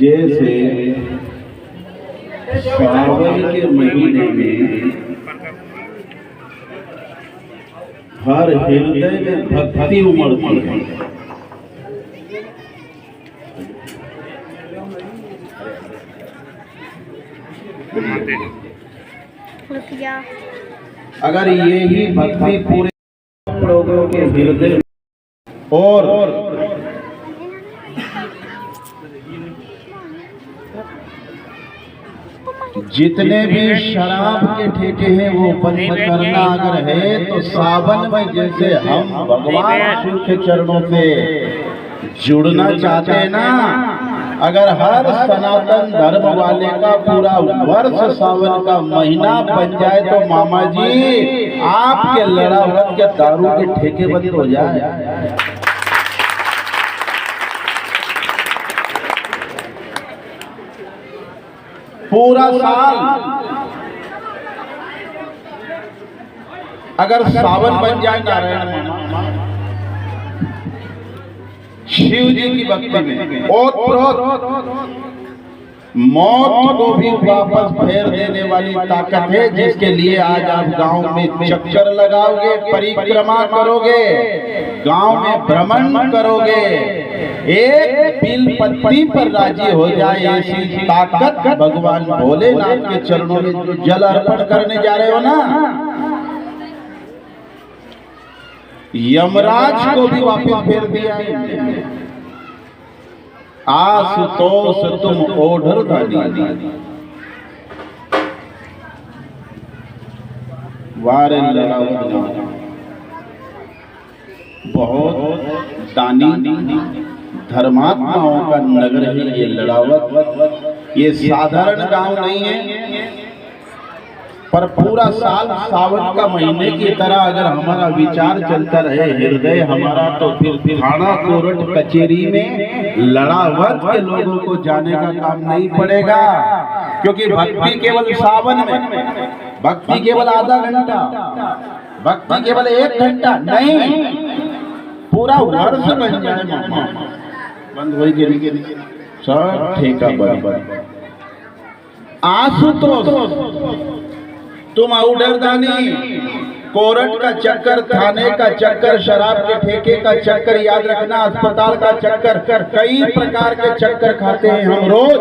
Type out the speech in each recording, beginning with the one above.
जैसे सावन के महीने में हर हृदय में भक्ति उमड़ती है। अगर यही भक्ति पूरे लोगों के हृदय और जितने भी शराब के ठेके हैं वो बंद करना अगर है तो सावन में जैसे हम भगवान शिव के चरणों से जुड़ना चाहते हैं ना, अगर हर सनातन धर्म वाले का पूरा वर्ष सावन का महीना बन जाए तो मामा जी आपके लड़ावत के दारू के ठेके बंद हो जाए। पूरा साल अगर सावन बन जाए नारायण शिव जी की भक्ति में ओत मौत को भी वापस फेर देने वाली ताकत है, जिसके लिए आज आप गांव में चक्कर लगाओगे, परिक्रमा करोगे, गांव में भ्रमण करोगे, एक बिल पत्ती पर राजी हो जाए ऐसी ताकत भगवान भोलेनाथ के चरणों में जो जल अर्पण करने जा रहे हो ना, यमराज को भी वापस फेर दिया है। आशुतोष तुम ओढ़र दानी वारे लड़ावत बहुत दानी धर्मात्माओं का नगर है ये लड़ावत। ये साधारण गांव नहीं है, पर पूरा साल सावन का महीने की तरह अगर हमारा विचार चलता रहे हृदय हमारा, तो फिर थाना कोर्ट कचेरी में लड़ावत के लोगों को जाने का काम नहीं पड़ेगा। क्योंकि भक्ति केवल सावन में, भक्ति केवल आधा घंटा, भक्ति केवल 1 घंटा नहीं, पूरा वर्ष बन जाए मामा। बंद हो गई सब ठेका बराबर। आशुतोष तुम औडरदानी, कोर्ट का चक्कर, थाने का चक्कर, शराब के ठेके का चक्कर, याद रखना अस्पताल का चक्कर, कई प्रकार के चक्कर खाते हैं हम रोज।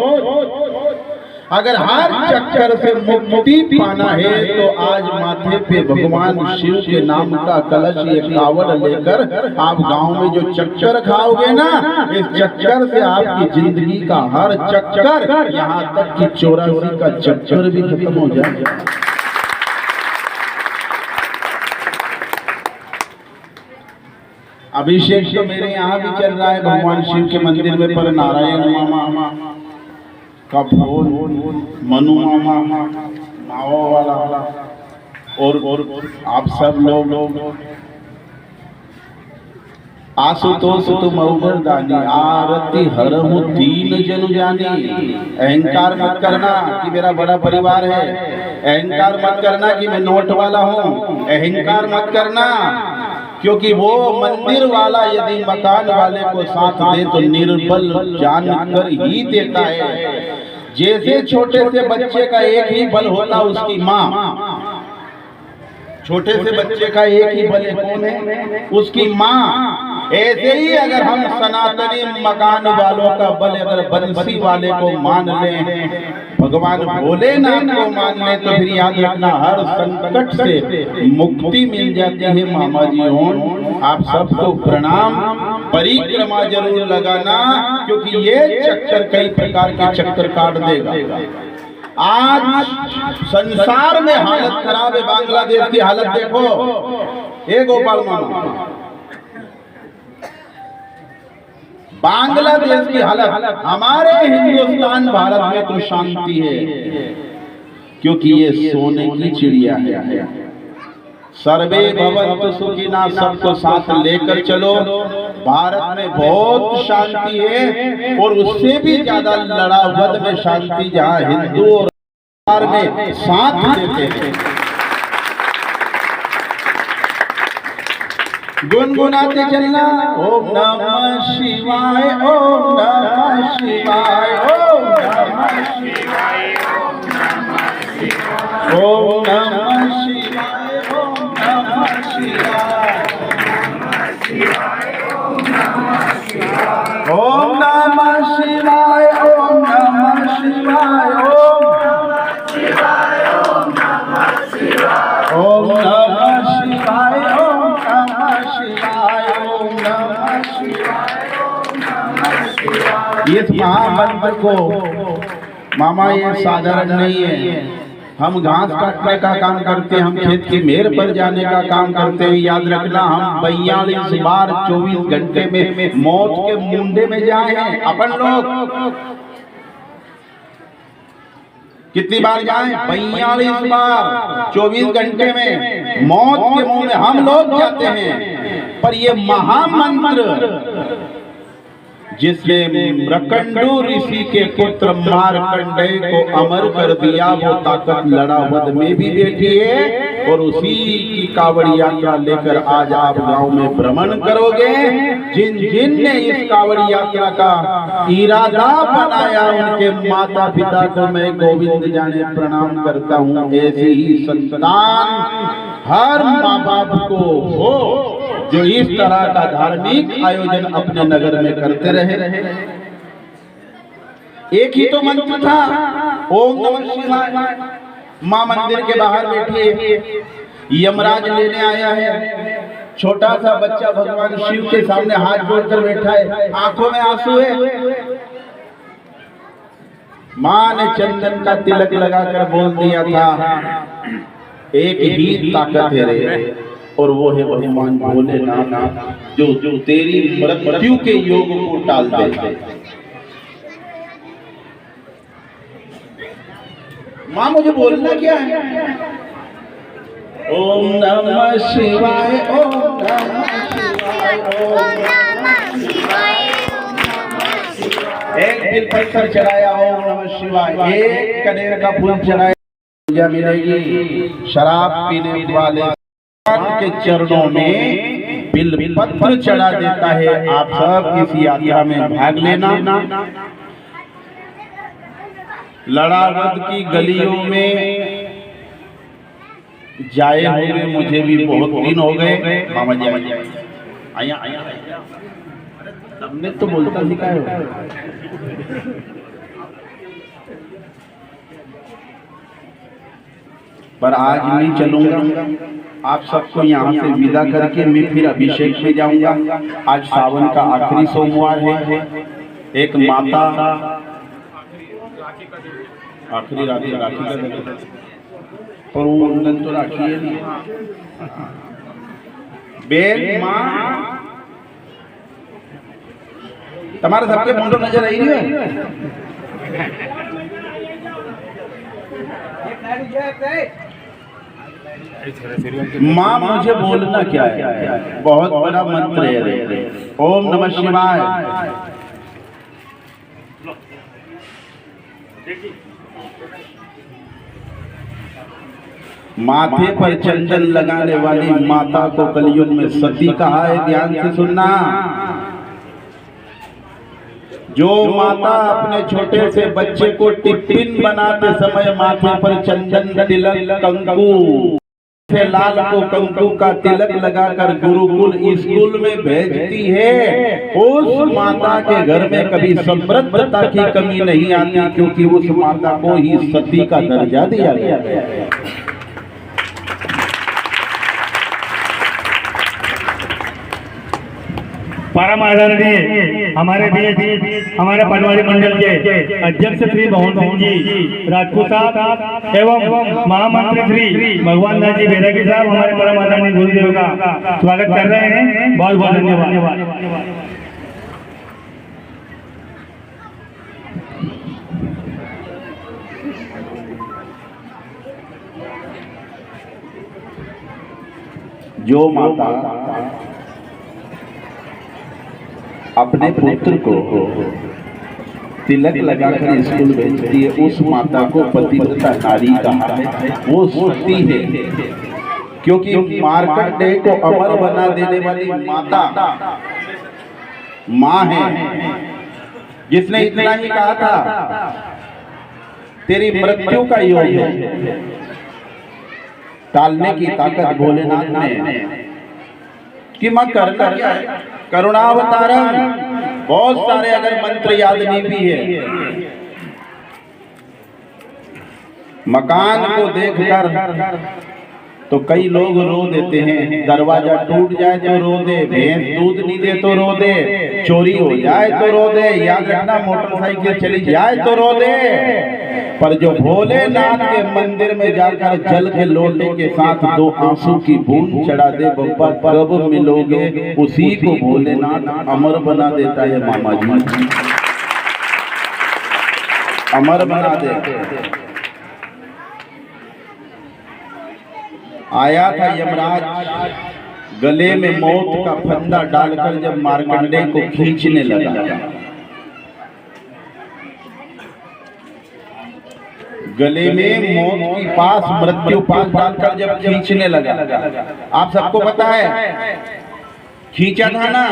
अगर हर चक्कर से मुक्ति पाना है तो आज माथे पे भगवान शिव के नाम का कलश ये कावड़ लेकर आप गांव में जो चक्कर खाओगे ना, इस चक्कर से आपकी जिंदगी का हर चक्कर, यहाँ तक कि 84 का चक्कर भी खत्म हो जाएगा। अभिषेक तो मेरे यहाँ भी चल रहा है भगवान शिव के मंदिर में, पर नारायण मामा का फोन, मनु मामा, मावा वाला और आप सब लोग आशुतोष तुम औघर दानी, आरती हरमु दीन जनु जानी। अहंकार मत करना कि मेरा बड़ा परिवार है, अहंकार मत करना कि मैं नोट वाला हूँ, अहंकार मत करना, क्योंकि वो मंदिर वाला यदि मकान वाले को साथ दे तो निर्बल जानकर ही देता है। जैसे छोटे से बच्चे का एक ही बल होता उसकी माँ, छोटे से बच्चे का एक ही बल कौन है? उसकी माँ। ऐसे ही अगर हम सनातनी मकान वालों का बल अगर बंसी वाले को मान लें, भगवान भोलेनाथ को मान लें, तो फिर याद रखना हर संकट से मुक्ति मिल जाती है। मामा जी हों आप सबको प्रणाम, परिक्रमा जरूर लगाना, क्योंकि ये चक्कर कई प्रकार के चक्कर काट देगा। आज संसार में हालत खराब है, बांग्लादेश की हालत देखो। ए गोपाल मामा, बांग्लादेश की हालत, हमारे हिंदुस्तान भारत में तो शांति है, क्योंकि ये सोने की चिड़िया है। सर्वे भवन्तु सुखिनः, सबको साथ लेकर चलो। भारत में बहुत शांति है, और उससे भी ज्यादा लड़ावत में शांति जहाँ हिंदू और में साथ देते हैं। गुनगुनाते चलना। ओम नमः शिवाय, ओम नमः शिवाय, ओम नमः शिवाय, ओम नमः शिवाय, ओम नमः शिवाय, ओम नमः शिवाय, ओम नमः शिवाय, ओम नमः शिवाय, ओम नमः शिवाय, ओम नमः शिवाय, ओम नमः शिवाय, ओम नमः शिवाय, ओम नमः शिवाय, ओम नमः शिवाय। इस महामंत्र को मामा ये साधारण नहीं है। हम घास काटने का काम करते हैं, हम खेत की मेड़ पर जाने का काम करते हैं। याद रखना, हम 42 बार 24 घंटे में मौत के मुंडे में जाए हैं अपन लोग। कितनी बार जाए? 42 बार 24 घंटे में मौत के मुंह में हम लोग जाते हैं। पर ये महामंत्र जिसने मृकंडू ऋषि के पुत्र मार्कंडेय को अमर कर दिया, वो ताकत लड़ावद में भी बैठी है। और उसी की कावड़ यात्रा लेकर आज आप गांव में भ्रमण करोगे। जिन जिन ने इस कावड़ यात्रा का इरादा बनाया, उनके माता पिता को मैं गोविंद जाने प्रणाम करता हूँ। ऐसी ही संतान हर माँ बाप को हो जो इस तरह का धार्मिक आयोजन अपने नगर में करते रहे। एक ही तो मंत्र था, ओम नमः शिवाय। मां मंदिर के बाहर बैठी है, यमराज लेने आया है। छोटा सा बच्चा भगवान शिव के सामने हाथ जोड़कर बैठा है, आंखों में आंसू है। मां ने चंदन का तिलक लगाकर बोल दिया था, एक ही ताकत है रे, और वो है भगवान भोलेनाथ, जो तेरी मृत्यु के योग को टाल दे। मां मुझे बोलना क्या है? ओम नमः शिवाय, ओम नमः शिवाय, ओम नमः शिवाय, ओम नमः शिवाय। एक दिल पत्थर चढ़ाया, ओम नमः शिवाय। एक कनेर का फूल चढ़ाया, पूजा मिलेगी। शराब पीने वाले के चरणों में बिल पत्र चढ़ा देता है। आप सब इस यात्रा में भाग लेना। लड़ावद की गलियों में जाए हुए मुझे भी बहुत दिन हो गए। मामा जी आया आया, हमने तो बोलता सिखाया। पर आज नहीं चलूंगा। आप सबको यहाँ से विदा करके मैं फिर अभिषेक में जाऊंगा। आज सावन का आखिरी सोमवार है। एक माता आखिरी राखी का दिन, पर वो मुंडन तो राखी है नहीं। बेन माँ तुम्हारे सबके मुंडो नजर आई है। माँ मुझे बोलना क्या है? बहुत बड़ा मंत्र है। ओम नमः शिवाय। माथे पर चंदन लगाने वाली माता को कलयुग में सती कहा है। ध्यान से सुनना। जो माता अपने छोटे से बच्चे को टिफिन बनाते समय माथे पर चंदन तिलक कंकु से लाल को कंकु का तिलक लगाकर गुरुकुल स्कूल में भेजती है, उस माता के घर में कभी समृद्धता की कमी नहीं आती, क्योंकि उस माता को ही सती का दर्जा दिया गया है। परम आदरणीय हमारे बीच हमारे पटवारी मंडल के अध्यक्ष श्री मोहन सिंह जी राजपूत साहब एवं महामंत्री श्री भगवान दास जी बैरागी साहब हमारे परम आदरणीय गुरुदेव का स्वागत कर रहे हैं। बहुत बहुत धन्यवाद। जो माता अपने पुत्र को तिलक लगाकर स्कूल भेजती है, उस माता को पतिव्रता नारी कहा है। वो सती है, क्योंकि मार्कंडेय को अमर बना देने वाली माता माँ है, जिसने इतना ही कहा था तेरी मृत्यु का योग है, टालने की ताकत भोलेनाथ में कि मां करना क्या है। करुणावतारम, बहुत सारे अगर मंत्र याद नहीं भी है, मकान को देखकर तो कई लोग रो देते हैं, दरवाजा टूट जाए तो रो दे, भैंस दूध नहीं दे तो रो दे, चोरी हो जाए तो रो दे, याद रखना मोटरसाइकिल चली जाए तो रो दे। पर जो भोलेनाथ के मंदिर में जाकर जल के लोटे के साथ 2 आंसू की बूंद चढ़ा दे, बप्पा कब मिलोगे, उसी को भोलेनाथ अमर बना देता है। मामा जी अमर बना दे। आया था यमराज गले में मौत का फंदा डालकर, जब मार्कंडेय को खींचने लगा, गले में मौत की पास मृत्यु पास डालकर जब खींचने लगा, आप सबको पता है खींचा था ना।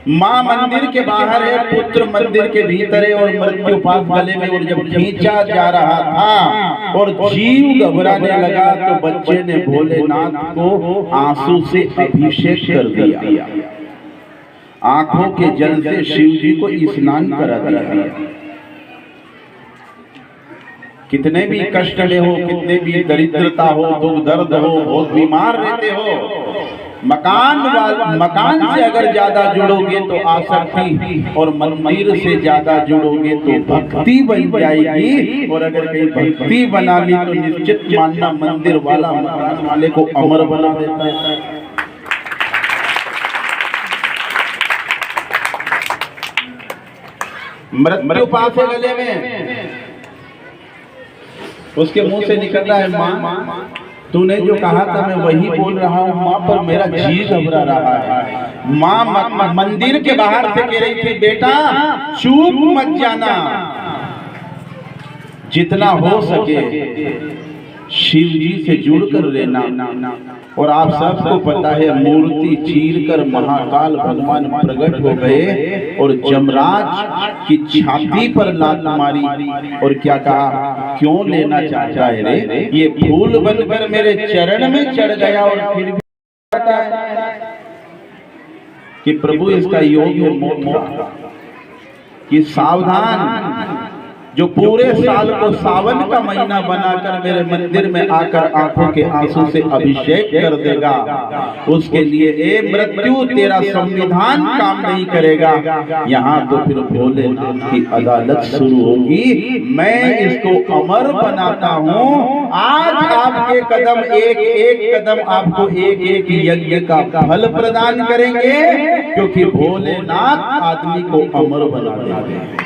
माँ मंदिर के बाहर है, पुत्र मंदिर के भीतर है, और मृत्यु पास गले में, और जब खींचा जा रहा था और जीव घबराने लगा तो बच्चे ने भोलेनाथ को आंसू से अभिषेक कर दिया, आंखों के जल से शिव जी को स्नान करा दिया। कितने भी कष्ट में हो, कितने भी दरिद्रता हो, दुख दर्द हो, बहुत बीमार रहते हो, मकान से अगर ज्यादा जुड़ोगे तो आसक्ति, और मंदिर से ज्यादा जुड़ोगे तो भक्ति बन जाएगी। और अगर कहीं भक्ति बना ली तो निश्चित मानना मंदिर वाला मकान वाले को अमर बना देता है। मृत्यु पास है गले में, उसके मुंह से निकल रहा है माँ तूने जो कहा था मैं वही बोल रहा हूँ माँ, पर मेरा जी घबरा रहा है। माँ मंदिर के बाहर से कह रही थी बेटा चूक मत जाना, जितना हो सके शिव जी से जुड़कर रहना। और आप सबको पता है मूर्ति चीरकर महाकाल भगवान प्रकट हो गए और जमराज की छाती पर लात मारी और क्या कहा, क्यों लेना चाहता है रे, ये फूल बनकर मेरे चरण में चढ़ गया और फिर भी कहता है कि प्रभु इसका योग है मोक्ष कि सावधान, जो पूरे साल को सावन का महीना बनाकर मेरे मंदिर में आकर आंखों के आंसू से अभिषेक कर देगा, उसके लिए ए मृत्यु तेरा संविधान काम नहीं करेगा। यहाँ तो फिर भोलेनाथ की अदालत शुरू होगी। मैं इसको अमर बनाता हूँ। आज आपके कदम एक एक कदम आपको एक एक यज्ञ का फल प्रदान करेंगे, क्योंकि भोलेनाथ आदमी को अमर बना देते हैं।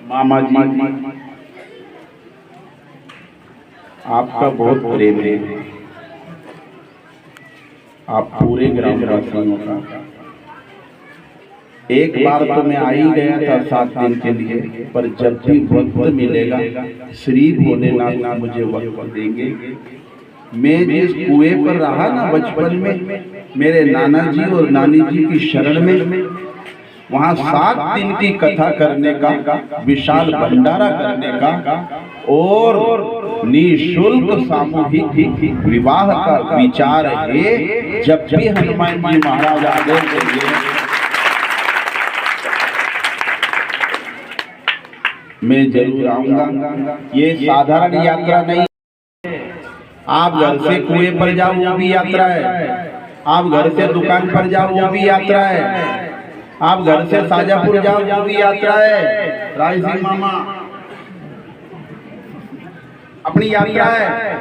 मामा जी आपका बहुत प्रेम है, आप पूरे ग्रामवासियों का। एक बार तो मैं आ ही गया था 7 दिन के लिए, पर जब भी वक्त मिलेगा श्री भोलेनाथ मुझे वक्त देंगे। मैं जिस कुएं पर रहा ना बचपन में मेरे नाना जी और नानी जी की शरण में, वहाँ 7 दिन की कथा करने का, विशाल भंडारा करने का और निःशुल्क सामूहिक विवाह का विचार है। जब भी हनुमान जी महाराज आदेश देंगे मैं जरूर आऊंगा। ये साधारण यात्रा नहीं, आप घर से कुएं पर जाओ वो भी यात्रा है, आप घर से दुकान पर जाओ वो भी यात्रा है, आप घर से साजापुर जाओ वो भी यात्रा है। राय सिंह मामा अपनी यात्रा है।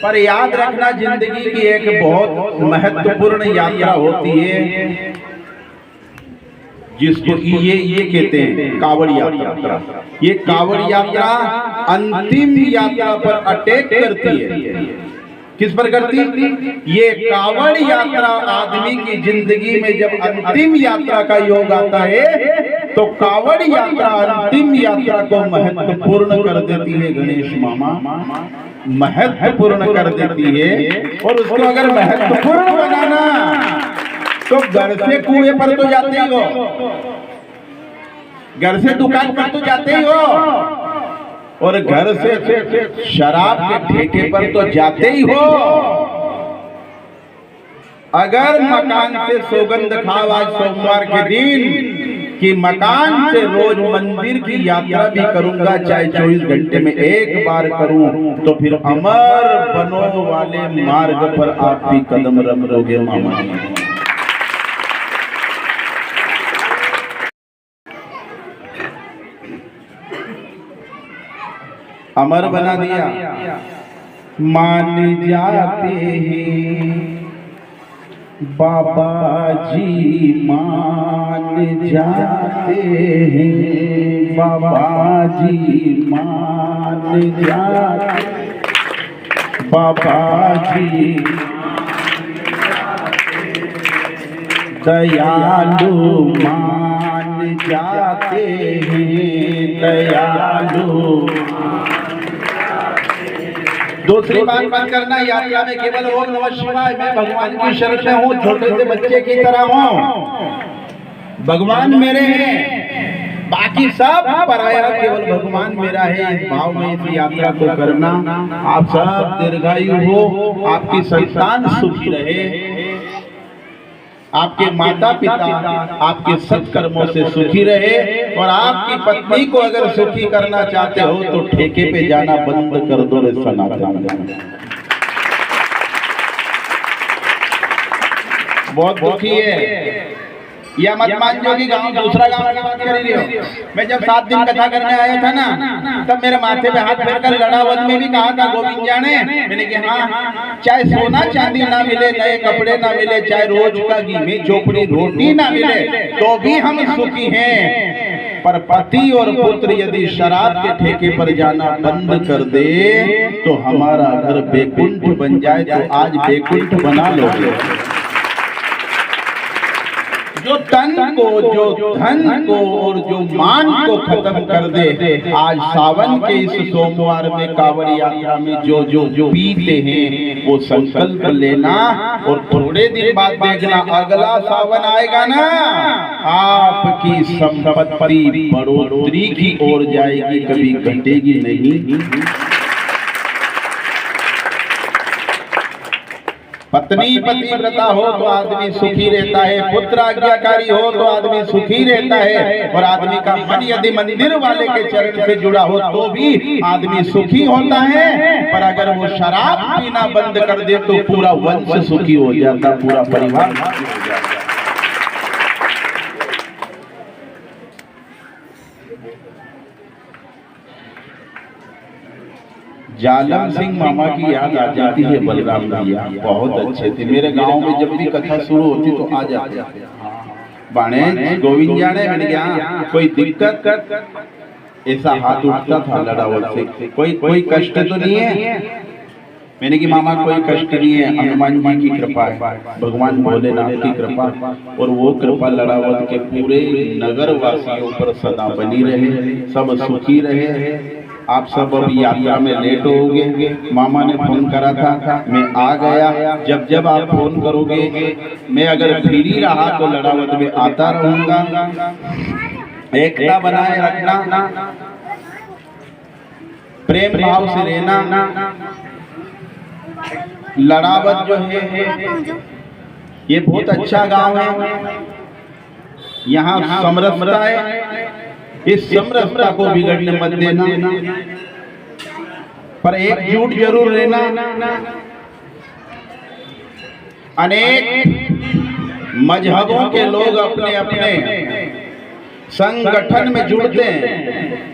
पर याद रखना जिंदगी की एक बहुत महत्वपूर्ण यात्रा होती है जिसको ये कहते हैं कावड़ यात्रा। ये कावड़ यात्रा अंतिम यात्रा पर अटैक करती है। किस पर करती? ये कावड़ यात्रा आदमी की जिंदगी में जब अंतिम यात्रा का योग आता है तो कावड़ यात्रा अंतिम यात्रा को महत्वपूर्ण कर देती है गणेश मामा, महत्वपूर्ण कर देती है। और उसको अगर महत्वपूर्ण बनाना तो घर से कुएं पर तो जाते ही हो, घर से दुकान पर तो जाते ही हो, और घर से शराब के ठेके पर तो जाते ही हो। अगर मकान से सौगंध खाओ आज सोमवार के दिन कि मकान से रोज मंदिर की यात्रा भी करूंगा, चाहे 24 घंटे में एक बार करूं, तो फिर अमर बनो वाले मार्ग पर आप भी कदम रख लोगे मामा। अमर बना दिया। मान जाते हैं बाबा जी, मान जाते हैं बाबा जी, मान जाते बाबा जी, दयालु मान जाते हैं, दयालु। दूसरी बात मत करना, यात्रा में केवल ओम नमः शिवाय, मैं भगवान की शरण में हूँ, छोटे से बच्चे की तरह हूँ, भगवान मेरे हैं, बाकी सब पराया, केवल भगवान मेरा है। इस भाव में इस यात्रा को करना। आप सब दीर्घायु हो, आपकी संतान सुखी रहे, आपके माता पिता आपके सत्कर्मों से सुखी रहे, और आपकी पत्नी को अगर सुखी करना चाहते हो तो ठेके पे जाना बंद कर दो रे सनातन। बहुत दुखी है, या मत मान जो कि गांव दूसरा गांव की बात कर रही हो। मैं जब 7 दिन कथा करने आया था ना, तब मेरे माथे पे हाथ फेरकर लड़ावत में भी कहा था गोविंद जाने, मैंने कहा हाँ, चाहे सोना चांदी ना मिले, नए कपड़े ना मिले, चाहे रोज का घी में चोपड़ी रोटी ना मिले, तो भी हम सुखी हैं। पर पति और पुत्र यदि शराब के ठेके पर जाना बंद कर दे तो हमारा घर बैकुंठ बन जाए। तो आज बैकुंठ बना लो। जो तन को, जो धन को और जो मान को खत्म कर दे, आज सावन के इस सोमवार में कांवड़ यात्रा में जो जो जो पीते हैं वो संकल्प लेना, और थोड़े दिन बाद देखना अगला सावन आएगा ना, आपकी संपत्ति बढ़ोतरी की ओर जाएगी, कभी घटेगी नहीं। पत्नी पतिव्रता हो तो आदमी सुखी रहता है, पुत्र आज्ञाकारी हो तो आदमी सुखी रहता है, और आदमी का मन यदि मंदिर वाले के चरण से जुड़ा हो तो भी आदमी सुखी होता है। पर अगर वो शराब पीना बंद कर दे तो पूरा वंश सुखी हो जाता, पूरा परिवार सुखी हो जाता। जालम सिंह मामा की याद आ जाती है। बलराम भैया बहुत अच्छे थे, मेरे गांव में जब भी कथा शुरू होती तो आ जाते। बाणे गोविंद जाने, मैंने कहा कोई दिक्कत, ऐसा हाथ उठता था लड़ावत से, कोई कष्ट तो नहीं है? मैंने कि मामा कोई कष्ट नहीं है, हनुमान जी की कृपा है, भगवान भोलेनाथ की कृपा, और वो कृपा लड़ावत के पूरे नगर वासियों पर सदा बनी रहे, सब सुखी रहे। आप सब अभी यात्रा में लेट होगे। मामा ने फोन करा था, मैं आ गया। जब जब आप फोन करोगे, मैं अगर फ्री रहा तो लड़ावत में आता रहूंगा। एकता बनाए रखना, प्रेम भाव से रहना। लड़ावत जो है ये बहुत अच्छा गांव है, यहाँ समरसता है, इस समरसता को बिगड़ने मत देना, पर एकजुट जरूर रहना। अनेक मजहबों के लोग अपने अपने संगठन में जुड़ते हैं,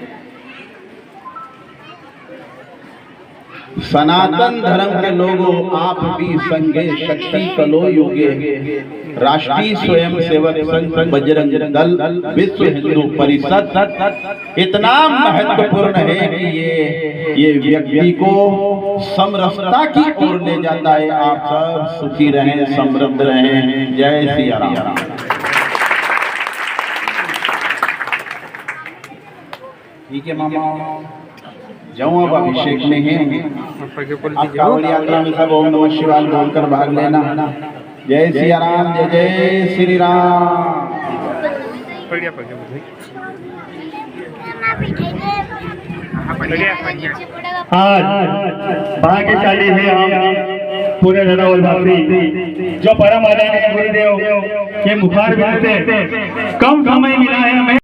सनातन धर्म के लोगों आप भी संघे शक्ति कलो युगे, राष्ट्रीय स्वयं सेवक संघ, बजरंग दल, विश्व हिंदू परिषद इतना महत्वपूर्ण है कि ये व्यक्ति को समरसता की ओर ले जाता है। आप सब सुखी रहें, समृद्ध रहें। जय सिया राम। ठीक है मामा, जाऊँ अब अभिषेक में है। आप कावड़ यात्रा में सब ओम नमः शिवाय बोलकर भाग लेना। जय सिया राम, जय जय श्री राम। आज भाग्यशाली है हम पूरे धरावलवासी जो परम आदरणीय गुरुदेव के मुखार बिंद से कम समय मिला है हमें।